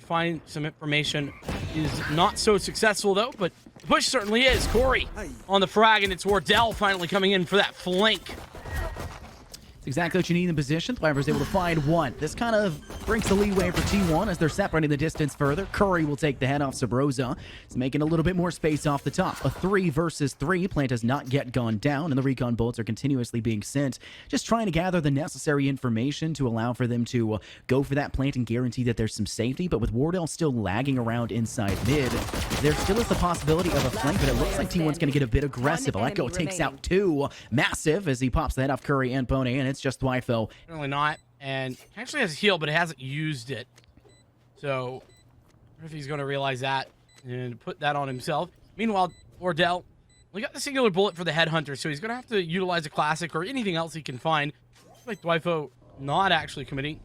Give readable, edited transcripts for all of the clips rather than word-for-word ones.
find some information is not so successful, though, but the push certainly is. Corey on the frag, and it's Wardell finally coming in for that flank. It's exactly what you need in position. Flavor is able to find one. This kind of brings the leeway for T1 as they're separating the distance further. Curry will take the head off Subroza. He's making a little bit more space off the top. A 3 versus 3. Plant has not yet gone down, and the recon bolts are continuously being sent. Just trying to gather the necessary information to allow for them to go for that plant and guarantee that there's some safety. But with Wardell still lagging around inside mid, there still is the possibility of a flank, but it looks like T1's going to get a bit aggressive. Aleko takes out 2. Massive as he pops the head off Curry and Pony, and it's just YFO. Certainly not. And he actually has a heal, but it hasn't used it. So, I wonder if he's going to realize that and put that on himself. Meanwhile, Wardell, we got the singular bullet for the headhunter, so he's going to have to utilize a classic or anything else he can find. Looks like Dwifo not actually committing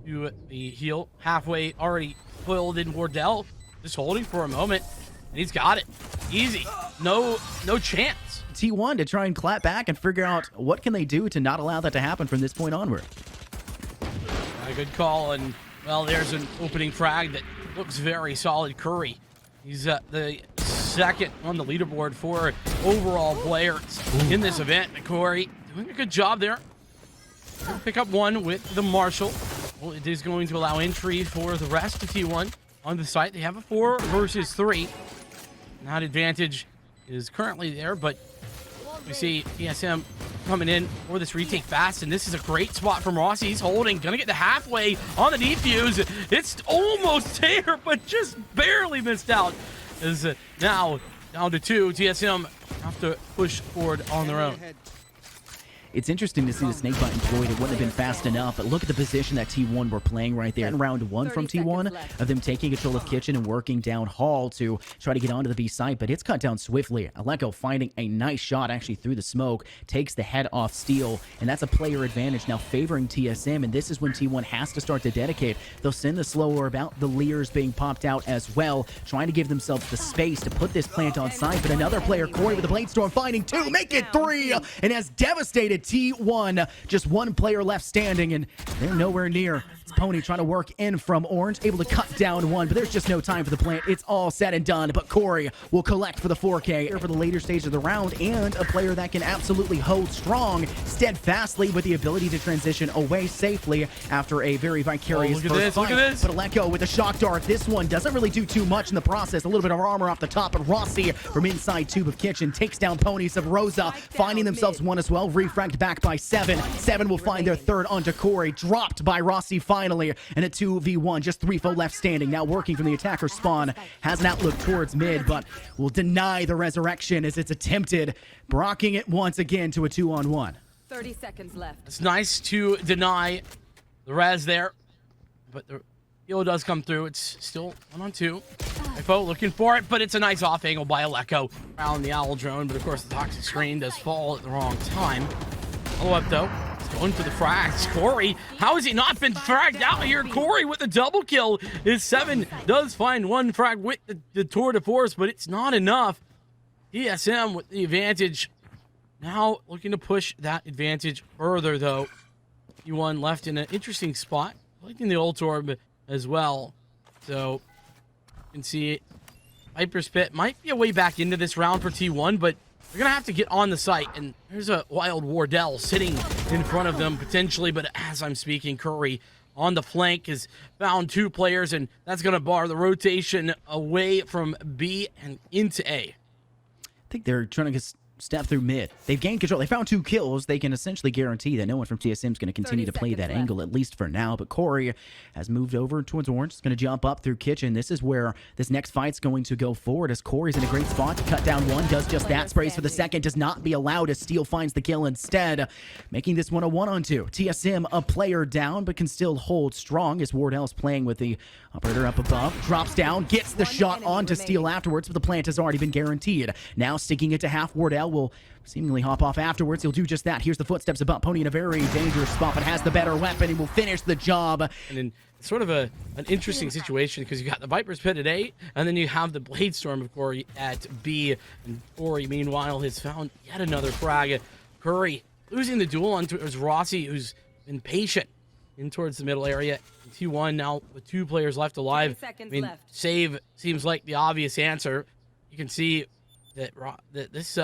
to the heal. Halfway already pulled in Wardell, just holding for a moment, and he's got it. Easy. No chance. T1 to try and clap back and figure out what can they do to not allow that to happen from this point onward. A good call, and well, there's an opening frag that looks very solid. Curry, he's the second on the leaderboard for overall players in this event. Corey doing a good job there. Pick up one with the Marshall. Well, it is going to allow entry for the rest of T1 on the site. They have a 4 versus 3. That advantage is currently there, but we see TSM coming in for this retake fast, and this is a great spot from Rossi. He's holding, gonna get the halfway on the defuse. It's almost there, but just barely missed out. Is now down to 2. TSM have to push forward on their own. It's interesting to see the snake button deployed. It wouldn't have been fast enough, but look at the position that T1 were playing right there in round 1 from T1 of them taking control of kitchen and working down hall to try to get onto the B site, but it's cut down swiftly. Aleko finding a nice shot actually through the smoke, takes the head off Steel, and that's a player advantage now favoring TSM, and this is when T1 has to start to dedicate. They'll send the slower about, the Leers being popped out as well, trying to give themselves the space to put this plant on site, but another player, Corey with the Blade Storm, finding 2, make it 3, and has devastated T1. Just one player left standing, and they're nowhere near. It's Pony trying to work in from Orange, able to cut down 1, but there's just no time for the plant. It's all said and done, but Corey will collect for the 4K for the later stage of the round, and a player that can absolutely hold strong, steadfastly with the ability to transition away safely after a very vicarious first fight. Look at this. But Aleko with a shock dart. This one doesn't really do too much in the process. A little bit of armor off the top, but Rossi from inside tube of kitchen takes down Pony. Subroza finding themselves 1 as well, refragged back by 7. 7 will find their 3rd onto Corey, dropped by Rossi finally, and a 2v1, just 3-4 left standing. Now working from the attacker spawn, has an outlook towards mid, but will deny the resurrection as it's attempted, brocking it once again to a 2-on-1. 30 seconds left. It's nice to deny the res there, but the heal does come through. It's still 1-on-2. Ifo looking for it, but it's a nice off angle by Aleko around the owl drone, but of course the toxic screen does fall at the wrong time. Follow up though. Going for the frags. Corey, how has he not been fragged out here? Corey with the double kill. His 7 does find 1 frag with the tour de force, but it's not enough. TSM with the advantage. Now looking to push that advantage further, though. T1 left in an interesting spot. Liking the ult orb as well. So you can see it. Viper's Pit might be a way back into this round for T1, but they're going to have to get on the site, and there's a wild Wardell sitting in front of them potentially, but as I'm speaking, Curry on the flank has found 2 players, and that's going to bar the rotation away from B and into A. I think they're trying to step through mid. They've gained control. They found 2 kills. They can essentially guarantee that no one from TSM is going to continue to play that angle, at least for now. But Corey has moved over towards Orange. He's going to jump up through kitchen. This is where this next fight's going to go forward, as Corey's in a great spot to cut down 1. Does just that. Sprays for the 2nd. Does not be allowed as Steel finds the kill instead, making this one a 1-on-2. TSM a player down, but can still hold strong as Wardell's playing with the operator up above. Drops down, gets the shot onto Steel afterwards, but the plant has already been guaranteed. Now sticking it to half. Wardell will seemingly hop off afterwards. He'll do just that. Here's the footsteps above. Pony in a very dangerous spot, but has the better weapon. He will finish the job. And in sort of an interesting situation, because you got the Viper's Pit at A, and then you have the Blade Storm of Corey at B. And Corey, meanwhile, has found yet another frag. Curry losing the duel onto Rossi, who's been patient in towards the middle area. T1 now with 2 players left alive. 10 seconds I mean, left. save seems like the obvious answer. You can see that this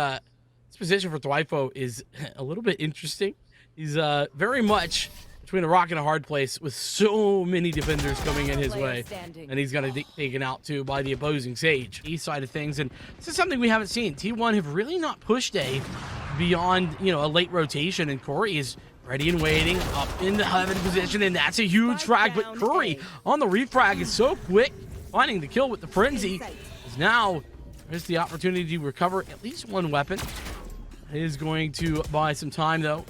position for Thwifo is a little bit interesting. He's very much between a rock and a hard place with so many defenders coming in his way. And he's going to be taken out too by the opposing Sage. East side of things. And this is something we haven't seen. T1 have really not pushed A beyond, you know, a late rotation. And Corey is ready and waiting up in the heaven position. And that's a huge frag. But Curry on the refrag is so quick, finding the kill with the frenzy. Is now there's the opportunity to recover at least one weapon. It is going to buy some time though.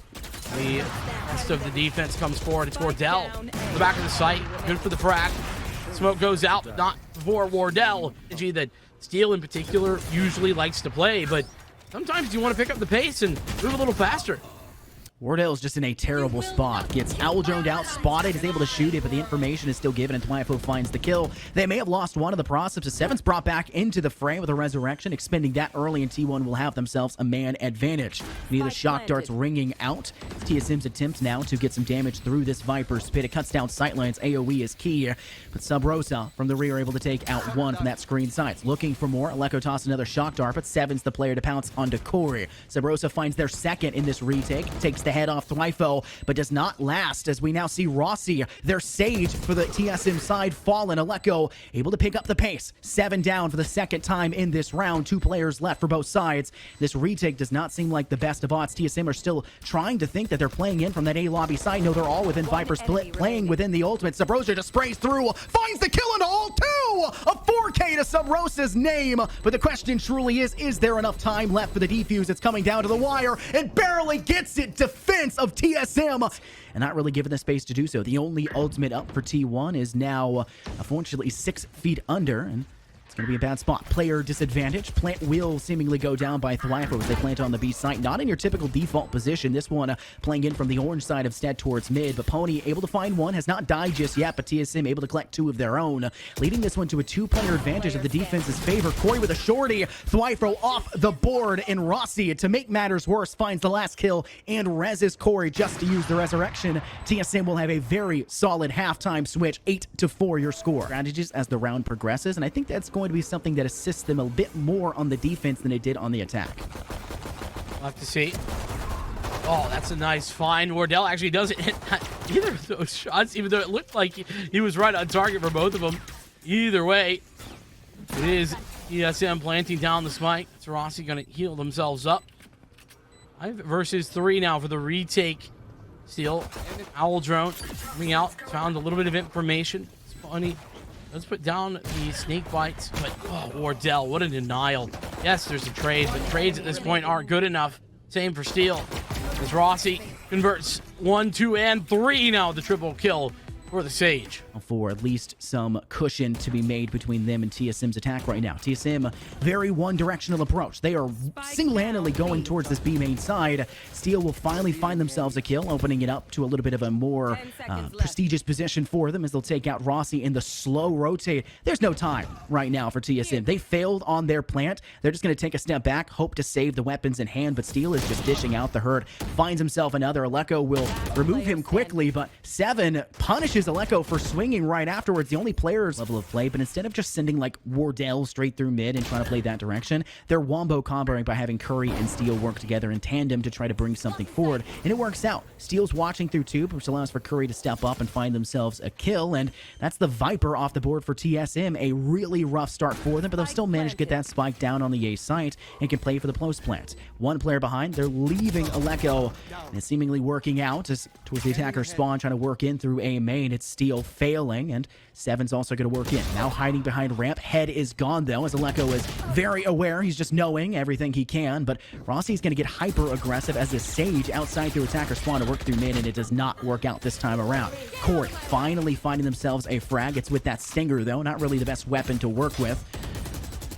The rest of the defense comes forward. It's Wardell in the back of the site. Good for the frag. Smoke goes out, but not for Wardell. That Steel in particular usually likes to play, but sometimes you want to pick up the pace and move a little faster. Wardell's just in a terrible spot. Gets owl droned out, spotted, is able to shoot it, but the information is still given, and Thwifo finds the kill. They may have lost one of the process. Seven's brought back into the fray with a resurrection, expending that early, and T1 will have themselves a man advantage. Neither shock darts ringing out. TSM's attempt now to get some damage through this Viper's pit. It cuts down sightlines. AoE is key, but subroza from the rear able to take out one from that screen side. Looking for more. Aleko toss another shock dart, but Seven's the player to pounce onto Corey. Subroza finds their second in this retake, takes the head off Thwifo, but does not last as we now see Rossi, their Sage for the TSM side, fallen. Aleko able to pick up the pace. 7 down for the second time in this round. 2 players left for both sides. This retake does not seem like the best of odds. TSM are still trying to think that they're playing in from that A lobby side. No, they're all within Viper split, playing within the ultimate. Subroza just sprays through, finds the kill into all 2! A 4K to Subroza's name, but the question truly is there enough time left for the defuse? It's coming down to the wire and barely gets it. Defense of TSM and not really given the space to do so. The only ultimate up for T1 is now unfortunately 6 feet under, and it's going to be a bad spot. Player disadvantage. Plant will seemingly go down by Thwifo as they plant on the B site. Not in your typical default position. This one playing in from the orange side instead towards mid. But Pony able to find one. Has not died just yet, but TSM able to collect 2 of their own. Leading this one to a 2-player advantage of the defense's favor. Corey with a shorty. Thwifo off the board, and Rossi, to make matters worse, finds the last kill and reses Corey just to use the resurrection. TSM will have a very solid halftime switch. 8-4 your score. Strategies as the round progresses, and I think that's going to be something that assists them a bit more on the defense than it did on the attack. We'll have to see. Oh, that's a nice find. Wardell actually doesn't hit either of those shots, even though it looked like he was right on target for both of them. Either way, it is TSM planting down the spike. It's Rossi going to heal themselves up. 5 versus 3 now for the retake. Steel, owl drone coming out. Found a little bit of information. It's funny. Let's put down the snake bites, but oh, Wardell, what a denial. Yes, there's a trade, but trades at this point aren't good enough. Same for Steel. As Rossi converts 1, 2, and 3 now, the triple kill for the Sage. For at least some cushion to be made between them and TSM's attack right now. TSM, very one-directional approach. They are single-handedly going towards this B main side. Steel will finally find themselves a kill, opening it up to a little bit of a more prestigious position for them as they'll take out Rossi in the slow rotate. There's no time right now for TSM. They failed on their plant. They're just going to take a step back, hope to save the weapons in hand, but Steel is just dishing out the herd. Finds himself another. Aleko will remove him quickly, but Seven punishes Aleko for swinging right afterwards. The only player's level of play, but instead of just sending like Wardell straight through mid and trying to play that direction, they're wombo comboing by having Curry and Steel work together in tandem to try to bring something forward, and it works out. Steel's watching through tube, which allows for Curry to step up and find themselves a kill, and that's the Viper off the board for TSM. A really rough start for them, but they'll still manage to get that spike down on the A site and can play for the post plant. 1 player behind. They're leaving Aleko, and it's seemingly working out as towards the attacker spawn, trying to work in through A main. It's Steel failing, and Seven's also going to work in. Now hiding behind ramp. Head is gone, though, as Aleko is very aware. He's just knowing everything he can, but Rossi's going to get hyper-aggressive as the Sage outside through attacker spawn to work through mid, and it does not work out this time around. Corey finally finding themselves a frag. It's with that Stinger, though. Not really the best weapon to work with.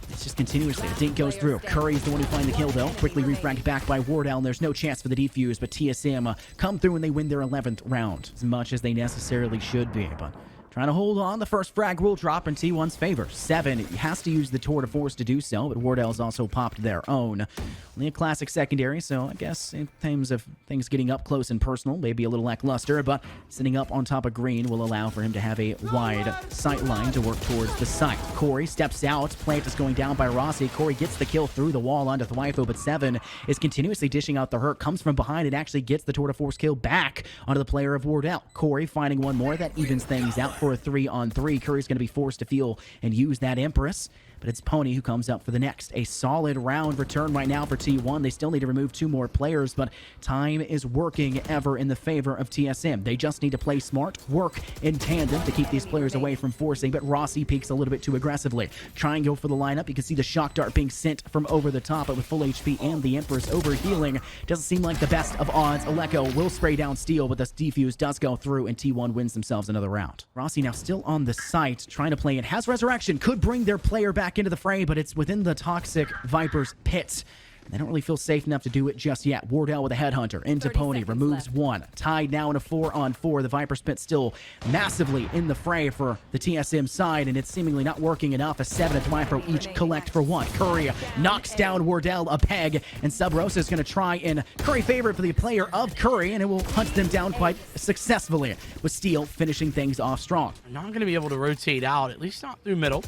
It's just continuously. The dink goes through. Curry's the one who finds the kill, though. Quickly refragged back by Wardell, and there's no chance for the defuse, but TSM come through and they win their 11th round. As much as they necessarily should be, but trying to hold on. The first frag will drop in T1's favor. 7 has to use the tour de force to do so, but wardell's also popped their own. Only a classic secondary, so I guess in terms of things getting up close and personal, maybe a little lackluster, but sitting up on top of green will allow for him to have a wide sight line to work towards the site. Corey steps out. Plant is going down by Rossi. Corey gets the kill through the wall onto Thwifo, but 7 is continuously dishing out the hurt, comes from behind and actually gets the tour de force kill back onto the player of Wardell. Corey finding one more. That evens things out for a 3-on-3. Curry's going to be forced to feel and use that Empress, but it's Pony who comes up for the next. A solid round return right now for T1. They still need to remove 2 more players, but time is working ever in the favor of TSM. They just need to play smart, work in tandem to keep these players away from forcing, but Rossi peeks a little bit too aggressively. Try and go for the lineup. You can see the shock dart being sent from over the top, but with full HP and the Empress overhealing, doesn't seem like the best of odds. Aleko will spray down Steel, but this defuse does go through, and T1 wins themselves another round. Rossi now still on the site, trying to play it. Has Resurrection, could bring their player back into the fray, but it's within the toxic Viper's pit. They don't really feel safe enough to do it just yet. Wardell with a headhunter into Pony, removes 1. Tied now in a 4-on-4. The Viper's pit still massively in the fray for the TSM side, and it's seemingly not working enough as 7 and Thwifo each collect for 1. Curry knocks down Wardell a peg, and Subroza is going to try and Curry favorite for the player of Curry, and it will hunt them down quite successfully, with Steel finishing things off strong. They're not going to be able to rotate out, at least not through middle.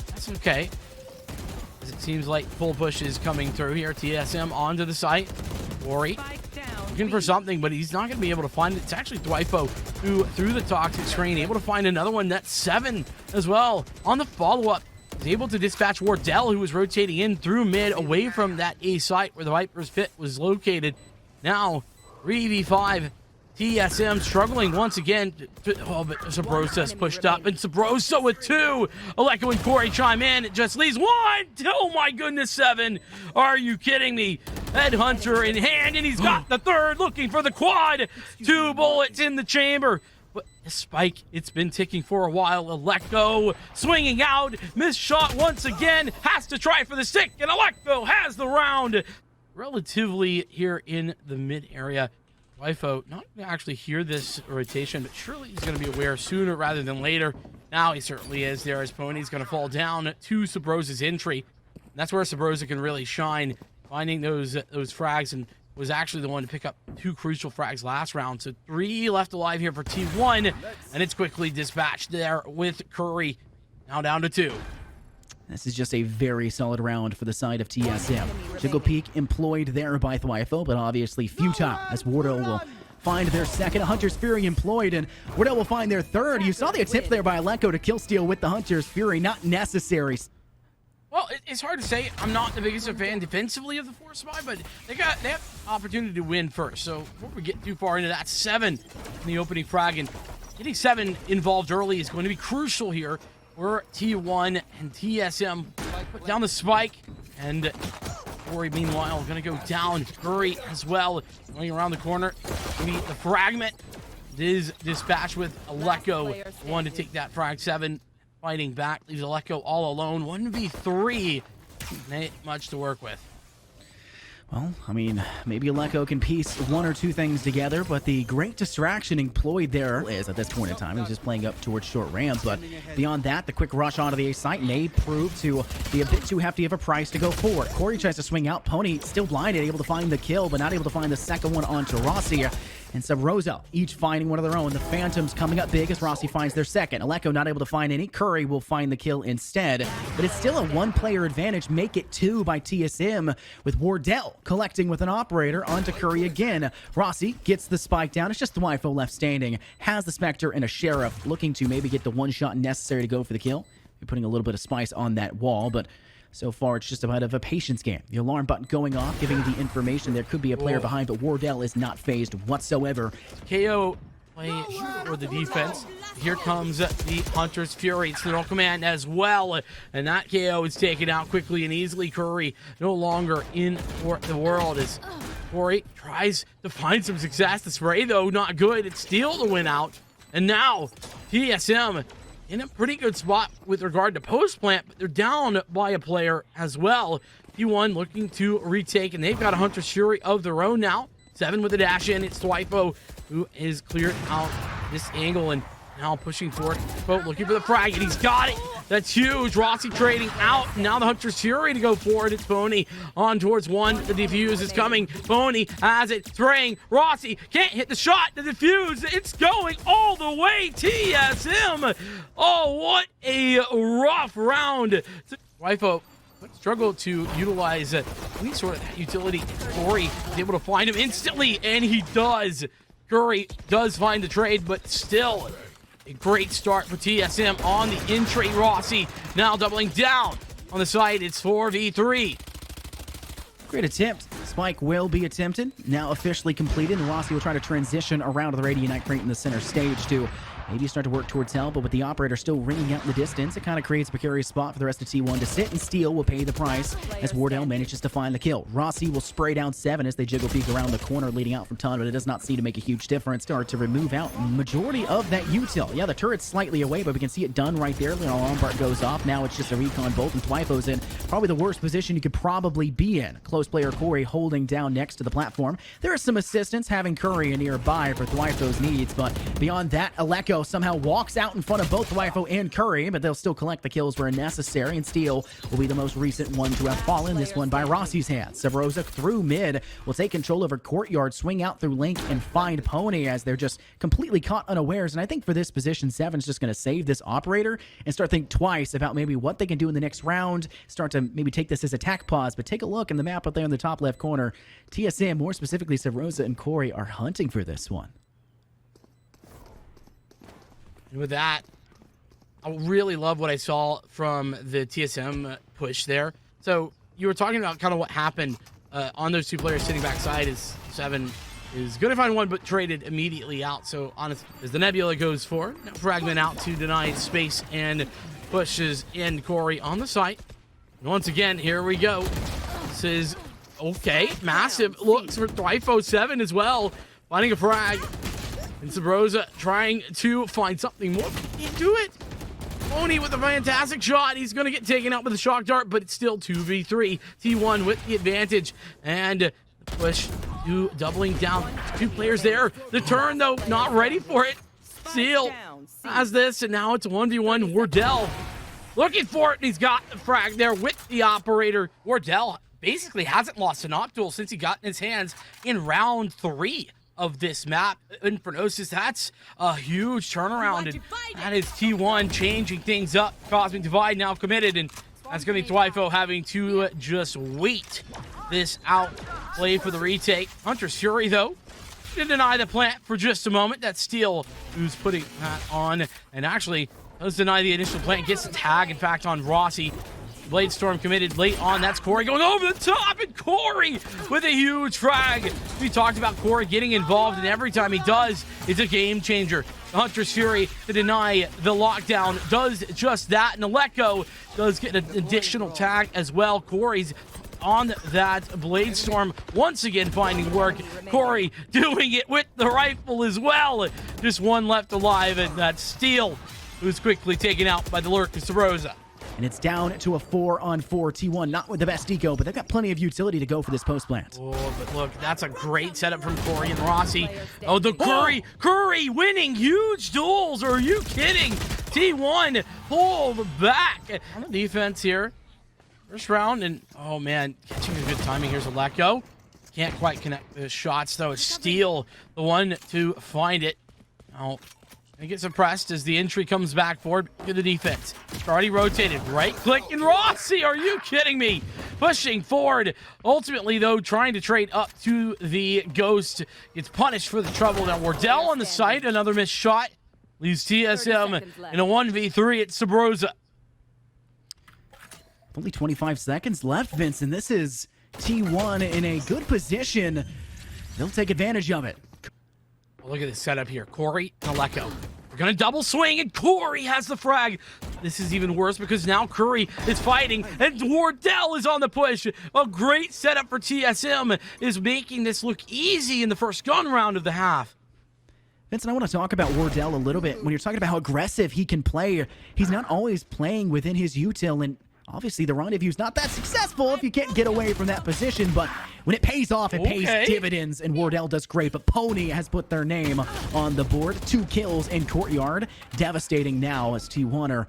That's okay. It seems like full push is coming through here. TSM onto the site. Worry looking for something, but he's not going to be able to find it. It's actually Thwifo who, through the toxic screen, able to find another one. That's 7 as well. On the follow-up, he's able to dispatch Wardell, who was rotating in through mid, away from that A site where the Viper's pit was located. Now, 3v5. TSM struggling once again. Oh, but Subroza's pushed up, and Subroza with 2. Aleko and Corey chime in. It just leaves 1. Oh my goodness, 7. Are you kidding me? Headhunter in hand, and he's got the 3rd, looking for the quad. 2 bullets in the chamber. But the spike, it's been ticking for a while. Aleko swinging out. Missed shot once again. Has to try for the stick, and Aleko has the round. Relatively here in the mid area. Thwifo not going to actually hear this rotation, but surely he's going to be aware sooner rather than later. Now he certainly is there, as Pony's going to fall down to Subroza's entry. And that's where Subroza can really shine, finding those frags, and was actually the one to pick up 2 crucial frags last round. So 3 left alive here for T1, and it's quickly dispatched there with Curry. Now down to 2. This is just a very solid round for the side of TSM. Jiggle Peak employed there by Thwifo, but obviously futile, as Wardell will find their 2nd. Hunter's Fury employed, and Wardell will find their 3rd. You saw the attempt there by Aleko to kill Steel with the Hunter's Fury. Not necessary. Well, it's hard to say. I'm not the biggest fan defensively of the Force Spy, but they have opportunity to win first. So before we get too far into that, 7 in the opening frag, and getting 7 involved early is going to be crucial here. We're T1 and TSM put down the spike, and Corey, meanwhile, going to go down. Curry as well, going around the corner. Maybe the fragment is dispatched with Aleko. One to take that frag. 7 fighting back, leaves Aleko all alone. 1v3, not much to work with. Well, I mean, maybe Aleko can piece 1 or 2 things together, but the great distraction employed there is, at this point in time, he was just playing up towards short ramp, but beyond that, the quick rush onto the A site may prove to be a bit too hefty of a price to go forward. Corey tries to swing out. Pony still blinded, able to find the kill, but not able to find the second one onto Rossi. And Subroza, each finding one of their own. The Phantoms coming up big as Rossi finds their 2nd. Aleko not able to find any. Curry will find the kill instead. But it's still a 1-player advantage. Make it 2 by TSM, with Wardell collecting with an operator onto Curry again. Rossi gets the spike down. It's just the Thwifo left standing. Has the Spectre and a Sheriff, looking to maybe get the 1 shot necessary to go for the kill. You're putting a little bit of spice on that wall, but so far, it's just a bit of a patience game. The alarm button going off, giving the information there could be a player behind, but Wardell is not phased whatsoever. KO play for the defense. Here comes the Hunter's Fury. It's the no command as well. And that KO is taken out quickly and easily. Curry no longer in for the world as Corey tries to find some success. The spray, though, not good. It's Steel to win out. And now, TSM in a pretty good spot with regard to post plant, but they're down by a player as well. T1 looking to retake, and they've got a Hunter's Fury of their own now. 7 with a dash in. It's Thwifo who is cleared out this angle, and now pushing forward. Boat looking for the frag, and he's got it. That's huge. Rossi trading out. Now the Hunter's Fury to go forward. It's Pony on towards one. The defuse is coming. Pony has it. Spraying. Rossi can't hit the shot. The defuse. It's going all the way. TSM. Oh, what a rough round. Rifo struggle to utilize any sort of utility. Corey is able to find him instantly, and he does. Curry does find the trade, but still a great start for TSM on the in-trade. Rossi now doubling down on the side. It's 4v3. Great attempt. Spike will be attempted. Now officially completed, and Rossi will try to transition around to the Radiant Crate in the center stage to maybe start to work towards help, but with the operator still ringing out in the distance, it kind of creates a precarious spot for the rest of T1 to sit and steal will pay the price as Wardell manages to find the kill. Rossi will spray down 7 as they jiggle peek around the corner leading out from Ton, but it does not seem to make a huge difference. Start to remove out majority of that util. Yeah, the turret's slightly away, but we can see it done right there. Lombard goes off. Now it's just a recon bolt, and Twyfo's in probably the worst position you could probably be in. Close player Corey holding down next to the platform. There is some assistance having Curry nearby for Twyfo's needs, but beyond that, Aleko somehow walks out in front of both Twyfo and Curry, but they'll still collect the kills where necessary, and Steel will be the most recent one to have fallen, this one by Rossi's hands. Subroza through mid will take control over Courtyard, swing out through Link, and find Pony as they're just completely caught unawares, and I think for this position, Seven's just going to save this operator and start thinking twice about maybe what they can do in the next round, start to maybe take this as attack pause, but take a look in the map up there in the top left corner. TSM, more specifically Subroza and Corey, are hunting for this one. And with that, I really love what I saw from the TSM push there. So you were talking about kind of what happened on those two players sitting backside as Seven is going to find one but traded immediately out. So honest, as the Nebula goes for fragment out to deny space and pushes in Corey on the site. And once again, here we go. This is okay. Massive looks for Twyfo 7 as well. Finding a frag. And Subroza trying to find something more. Can't do it. Oni with a fantastic shot. He's going to get taken out with a shock dart, but it's still 2v3. T1 with the advantage. And the push to doubling down. 2 players there. The turn, though, not ready for it. Seal has this, and now it's 1v1. Wardell looking for it, and he's got the frag there with the operator. Wardell basically hasn't lost an Noctool since he got in his hands in round 3 of this map. Infernosis, that's a huge turnaround, and that is T1 changing things up. Cosmic Divide now committed, and that's going to be Twyfo having to just wait this out. Play for the retake. Hunter's Fury, though, did deny the plant for just a moment. That's Steel who's putting that on, and actually does deny the initial plant. Gets the tag, in fact, on Rossi. Blade Storm committed late on. That's Corey going over the top, and Corey with a huge frag. We talked about Corey getting involved, and every time he does, it's a game changer. The Hunter's Fury to deny the lockdown does just that, and Aleko does get an additional tag as well. Corey's on that Blade Storm, once again finding work. Corey doing it with the rifle as well. Just one left alive, and that's Steel, who's quickly taken out by the lurk of Subroza. And it's down to a 4-on-4 T1, not with the best eco, but they've got plenty of utility to go for this post plant. Oh, but look, that's a great setup from Corey and Rossi. Oh, the Curry winning huge duels. Are you kidding? T1 pulled back on the defense here. First round, and oh man, catching a good timing. Here's Aleko. Can't quite connect the shots though. It's Steel, the one to find it. Now, and gets suppressed as the entry comes back forward to the defense. It's already rotated. Right click, and Rossi, are you kidding me? Pushing forward. Ultimately, though, trying to trade up to the Ghost. Gets punished for the trouble. Now, Wardell on the site. Another missed shot. Leaves TSM in a 1v3 at Subroza. Only 25 seconds left, Vincent. This is T1 in a good position. They'll take advantage of it. Look at this setup here. Corey and Aleko. We're going to double swing, and Corey has the frag. This is even worse because now Curry is fighting, and Wardell is on the push. A great setup for TSM is making this look easy in the first gun round of the half. Vincent, I want to talk about Wardell a little bit. When you're talking about how aggressive he can play, he's not always playing within his util, and Obviously, the rendezvous is not that successful if you can't get away from that position, but when it pays off, it pays dividends, and Wardell does great. But Pony has put their name on the board. 2 kills in courtyard. Devastating now as T1 are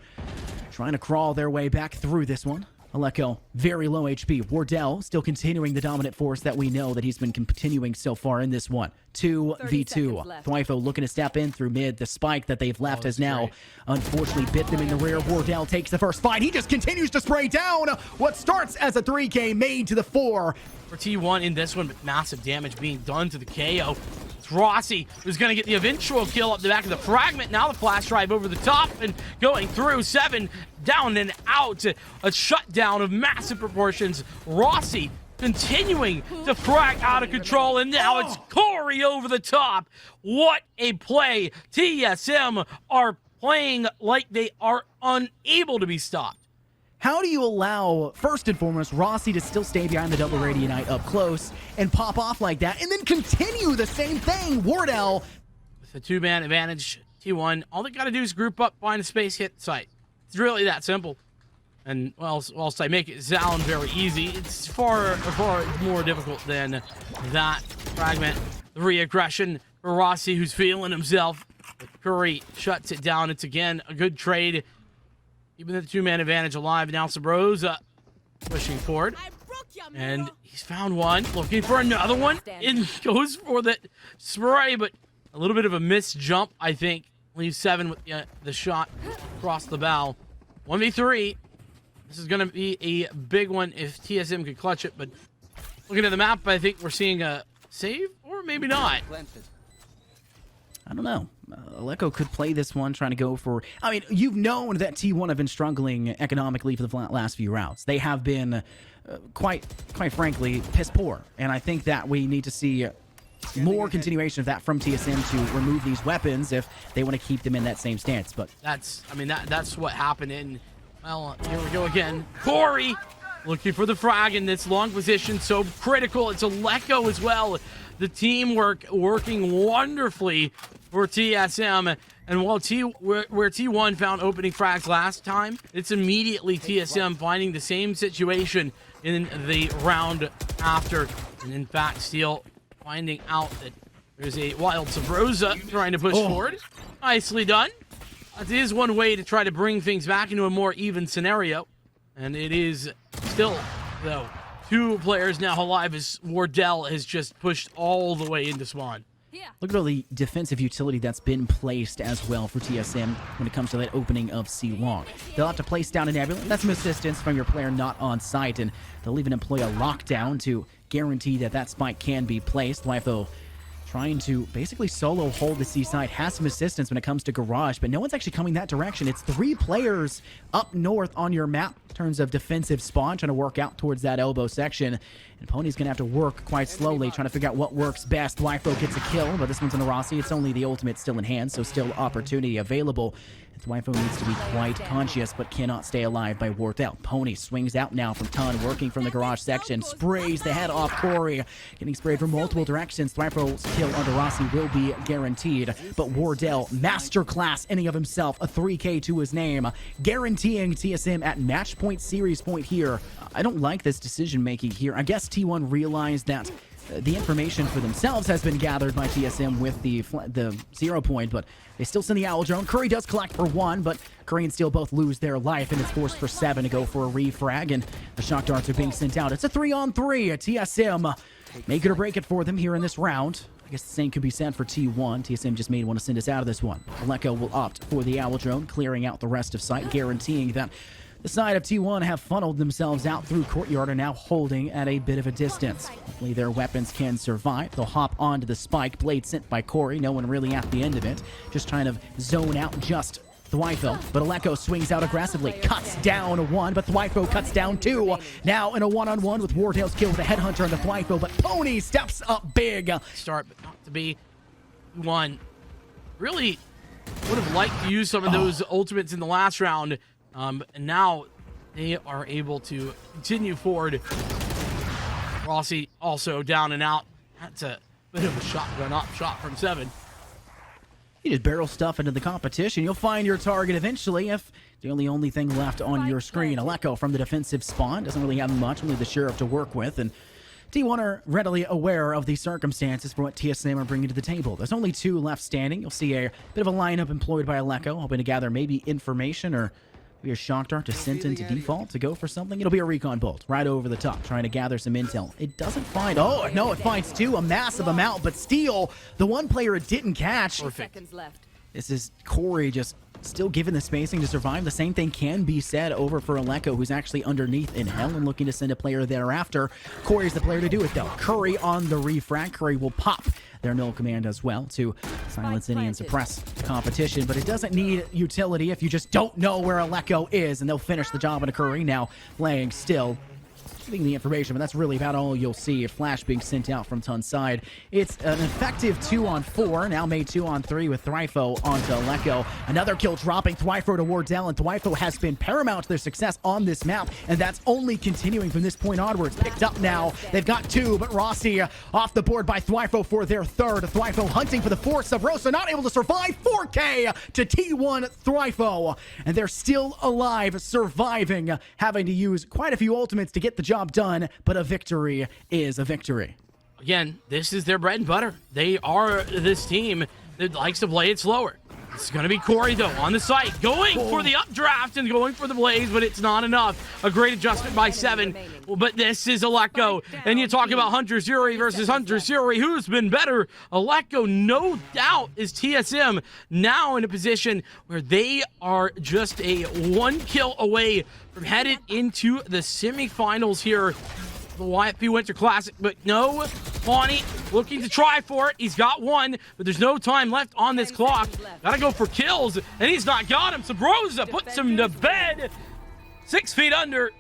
trying to crawl their way back through this one. Aleko, very low HP. Wardell still continuing the dominant force that we know that he's been continuing so far in this one. 2v2. Thwifo looking to step in through mid. The spike that they've left has now unfortunately bit them in the rear. Wardell takes the first fight. He just continues to spray down what starts as a 3K made to the 4. For T1 in this one, but massive damage being done to the KO. Rossi who's going to get the eventual kill up the back of the fragment. Now the flash drive over the top and going through. 7 down and out. A shutdown of massive proportions. Rossi continuing to frag out of control, and now it's Corey over the top. What a play. TSM are playing like they are unable to be stopped. How do you allow, first and foremost, Rossi to still stay behind the double radionite up close and pop off like that, and then continue the same thing? Wardell. With a 2-man advantage, T1, all they got to do is group up, find a space, hit the site. It's really that simple. And whilst I make it sound very easy, it's far more difficult than that. Fragment, the re-aggression for Rossi, who's feeling himself. But Curry shuts it down. It's again a good trade. Even the 2-man advantage alive. Now subroza pushing forward. And he's found one. Looking for another one. And goes for the spray, but a little bit of a missed jump, I think. Leaves 7 with the shot across the bow. 1v3. This is going to be a big one if TSM could clutch it. But looking at the map, I think we're seeing a save, or maybe not. I don't know. Aleko could play this one, trying to go for... I mean, you've known that T1 have been struggling economically for the last few rounds. They have been, quite frankly, piss poor. And I think that we need to see more continuation of that from TSM to remove these weapons if they want to keep them in that same stance. But that's what happened in... Well, here we go again. Corey looking for the frag in this long position. So critical. It's Aleko as well. The teamwork working wonderfully for TSM. And while where T1 found opening frags last time, it's immediately TSM finding the same situation in the round after. And in fact, still finding out that there's a wild subroza trying to push forward. Nicely done. That is one way to try to bring things back into a more even scenario. And it is still, though, 2 players now alive as Wardell has just pushed all the way into spawn. Look at all the defensive utility that's been placed as well for TSM when it comes to that opening of C-Long. They'll have to place down an ambulance. That's some assistance from your player not on site, and they'll even employ a lockdown to guarantee that that spike can be placed. YFO trying to basically solo hold the C side, has some assistance when it comes to garage, but no one's actually coming that direction. It's 3 players up north on your map in terms of defensive spawn, trying to work out towards that elbow section. And Pony's gonna have to work quite slowly, trying to figure out what works best. Wyfo gets a kill, but this one's on the Rossi. It's only the ultimate still in hand, so still opportunity available. Wyfo needs to be quite conscious, but cannot stay alive by Wardell. Pony swings out now from Ton, working from the garage section, sprays the head off Corey, getting sprayed from multiple directions. Wyfo's kill under Rossi will be guaranteed, but Wardell, masterclass inning of himself, a 3K to his name, guaranteeing TSM at match point, series point here. I don't like this decision making here. I guess T1 realized that the information for themselves has been gathered by TSM with the 0 point, but they still send the owl drone. Curry does collect for 1, but Curry and Steel both lose their life, and it's forced for 7 to go for a refrag, and the shock darts are being sent out. It's a 3-on-3. TSM make it or break it for them here in this round. I guess the same could be said for T1. TSM just may want to send us out of this one. Aleko will opt for the owl drone, clearing out the rest of site, guaranteeing that the side of T1 have funneled themselves out through courtyard, are now holding at a bit of a distance. Hopefully their weapons can survive. They'll hop onto the spike. Blade sent by Corey. No one really at the end of it. Just trying to zone out just Thwifo. But Aleko swings out aggressively. Cuts down 1, but Thwifo cuts down 2. Now in a 1-on-1 with Wardell's kill with a headhunter on the Thwifo, but Pony steps up big. Start, but not to be 1. Really would have liked to use some of those ultimates in the last round. And now they are able to continue forward. Rossi also down and out. That's a bit of a shotgun up shot from 7. You just barrel stuff into the competition. You'll find your target eventually. If The only thing left on your screen. Aleko from the defensive spawn. Doesn't really have much, only the sheriff to work with. And T1 are readily aware of the circumstances for what TSM are bringing to the table. There's only 2 left standing. You'll see a bit of a lineup employed by Aleko, hoping to gather maybe information or maybe a shock dart to send into default to go for something. It'll be a recon bolt right over the top, trying to gather some intel. It doesn't find... Oh, no, it finds 2, a massive amount, but Steel, the one player it didn't catch. Perfect. This is Corey just still given the spacing to survive. The same thing can be said over for Aleko, who's actually underneath in hell and looking to send a player thereafter. Corey's the player to do it, though. Curry on the refract. Curry will pop their null command as well to silence any and suppress the competition, but it doesn't need utility if you just don't know where Aleko is, and they'll finish the job on a Curry now playing still. The information, but that's really about all you'll see. A flash being sent out from Tun's side. It's an effective 2-on-4, now made 2-on-3 with Thryfo onto Aleko. Another kill dropping Thryfo to Wardell, and Thryfo has been paramount to their success on this map, and that's only continuing from this point onwards. Picked up now. They've got 2, but Rossi off the board by Thryfo for their 3rd. Thryfo hunting for the 4th. Subroza not able to survive. 4K to T1 Thryfo, and they're still alive, surviving, having to use quite a few ultimates to get the job done, but a victory is a victory. Again, this is their bread and butter. They are this team that likes to play it slower. It's going to be Corey, though, on the site, going for the updraft and going for the blaze, but it's not enough. A great adjustment by 7, but this is Aleko. And you talk about Hunter Zuri versus Hunter Zuri. Who's been better? Aleko, no doubt, is TSM now in a position where they are just a 1 kill away from headed into the semifinals here. The YFP Winter Classic, but no, Pawnee looking to try for it. He's got 1, but there's no time left on this clock. Gotta go for kills, and he's not got him. Subroza puts him to bed. 6 feet under.